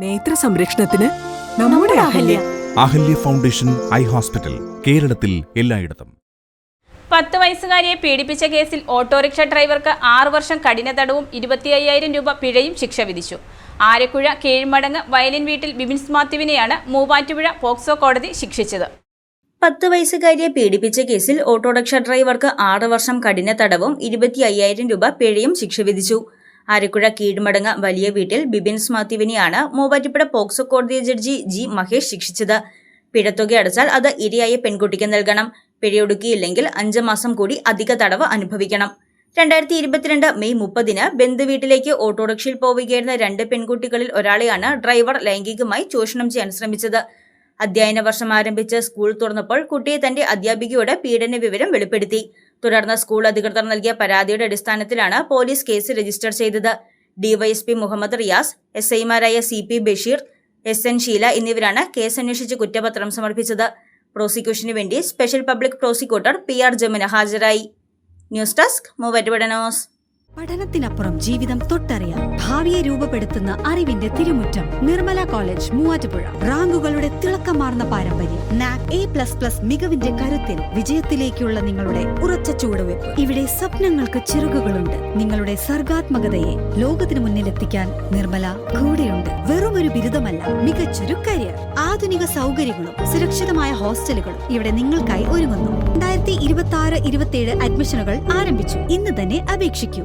നേത്ര സംരക്ഷണത്തിന് നമ്മുടെ Ahalya. Ahalya foundation eye hospital, കേരളത്തിൽ എല്ലായിടത്തും. 10 വയസ്സുകാരിയെ പീഡിപ്പിച്ച കേസിൽ ഓട്ടോറിക്ഷ ഡ്രൈവർക്ക് 6 വർഷം കഠിന തടവും 25,000 രൂപ പിഴയും ശിക്ഷ വിധിച്ചു. ആരക്കുഴ കീഴ്മടങ്ങ് വയലിൻ വീട്ടിൽ ബിബിൻസ് മാത്യുവിനെയാണ് മൂവാറ്റുപുഴ പോക്സോ കോടതി ശിക്ഷിച്ചത്. 10 വയസ്സുകാരിയെ പീഡിപ്പിച്ച കേസിൽ ഓട്ടോറിക്ഷ ഡ്രൈവർക്ക് 6 വർഷം കഠിന തടവും 25,000 രൂപ പിഴയും ശിക്ഷ വിധിച്ചു. ആരക്കുഴ കീഴ്മടങ്ങ് വലിയ വീട്ടിൽ ബിബിൻസ് മാത്യുവിനെയാണ് മൂവാറ്റുപുഴ പോക്സോ കോടതി ജഡ്ജി ജി മഹേഷ് ശിക്ഷിച്ചത്. പിഴത്തുക അടച്ചാൽ അത് ഇരയായ പെൺകുട്ടിക്ക് നൽകണം. പിഴയൊടുക്കിയില്ലെങ്കിൽ 5 മാസം കൂടി അധിക തടവ് അനുഭവിക്കണം. 2022 മെയ് 30-ന് ബന്ധുവീട്ടിലേക്ക് ഓട്ടോറിക്ഷയിൽ പോവുകയായിരുന്ന 2 പെൺകുട്ടികളിൽ ഒരാളെയാണ് ഡ്രൈവർ ലൈംഗികമായി ചൂഷണം ചെയ്യാൻ ശ്രമിച്ചത്. അധ്യയന വർഷം ആരംഭിച്ച് സ്കൂൾ തുറന്നപ്പോൾ കുട്ടിയെ തന്റെ അധ്യാപികയോട് പീഡന വിവരം വെളിപ്പെടുത്തി. തുടർന്ന് സ്കൂൾ അധികൃതർ നൽകിയ പരാതിയുടെ അടിസ്ഥാനത്തിലാണ് പോലീസ് കേസ് രജിസ്റ്റർ ചെയ്തത്. ഡിവൈഎസ്പി മുഹമ്മദ് റിയാസ്, SI-മാരായ CP ബഷീർ, SN ഷീല എന്നിവരാണ് കേസന്വേഷിച്ച് കുറ്റപത്രം സമർപ്പിച്ചത്. പ്രോസിക്യൂഷന് വേണ്ടി special public prosecutor PR Jamuna ഹാജരായി. News desk Muvattupuzha news. പഠനത്തിനപ്പുറം ജീവിതം തൊട്ടറിയാം. ഭാവിയെ രൂപപ്പെടുത്തുന്ന അറിവിന്റെ തിരുമുറ്റം നിർമ്മല കോളേജ് മൂവാറ്റുപുഴ. റാങ്കുകളുടെ തിളക്കമാർന്ന പാരമ്പര്യം. NAC A++ മികവിന്റെ കരുത്തിൽ വിജയത്തിലേക്കുള്ള നിങ്ങളുടെ ഉറച്ച ചുവടുവെപ്പ്. ഇവിടെ സ്വപ്നങ്ങൾക്ക് ചിറകുകളുണ്ട്. നിങ്ങളുടെ സർഗാത്മകതയെ ലോകത്തിന് മുന്നിലെത്തിക്കാൻ നിർമ്മല കൂടെയുണ്ട്. വെറുമൊരു ബിരുദമല്ല, മികച്ചൊരു കരിയർ. ആധുനിക സൗകര്യങ്ങളും സുരക്ഷിതമായ ഹോസ്റ്റലുകളും ഇവിടെ നിങ്ങൾക്കായി ഒരുങ്ങുന്നു. 2026-27 അഡ്മിഷനുകൾ ആരംഭിച്ചു. ഇന്ന് തന്നെ അപേക്ഷിക്കൂ.